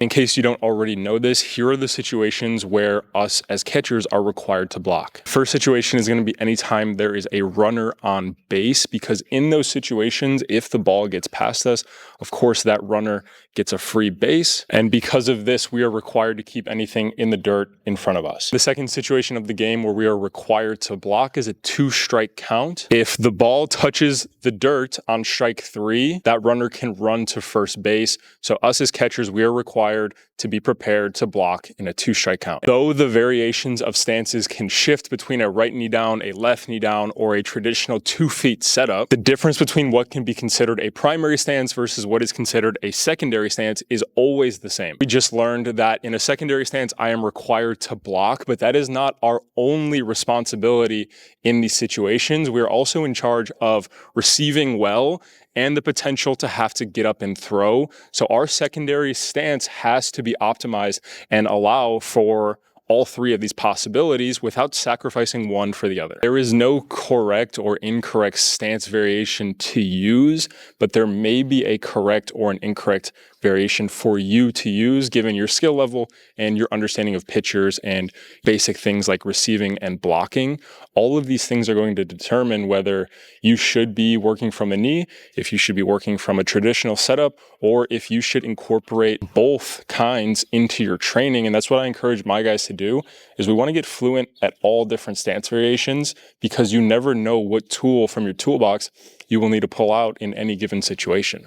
In case you don't already know this, here are the situations where us as catchers are required to block. First situation is going to be anytime there is a runner on base, because in those situations, if the ball gets past us, of course that runner gets a free base. And because of this, we are required to keep anything in the dirt in front of us. The second situation of the game where we are required to block is a 2-strike count. If the ball touches the dirt on strike 3, that runner can run to first base. So us as catchers, we are required to be prepared to block in a 2-strike count. Though the variations of stances can shift between a right knee down, a left knee down, or a traditional 2 feet setup, the difference between what can be considered a primary stance versus what is considered a secondary stance is always the same. We just learned that in a secondary stance, I am required to block, but that is not our only responsibility in these situations. We are also in charge of receiving well and the potential to have to get up and throw. So our secondary stance has to be optimized and allow for all 3 of these possibilities without sacrificing one for the other. There is no correct or incorrect stance variation to use, but there may be a correct or an incorrect variation for you to use given your skill level and your understanding of pitchers and basic things like receiving and blocking. All of these things are going to determine whether you should be working from a knee, if you should be working from a traditional setup, or if you should incorporate both kinds into your training. And that's what I encourage my guys to do, is we want to get fluent at all different stance variations, because you never know what tool from your toolbox you will need to pull out in any given situation.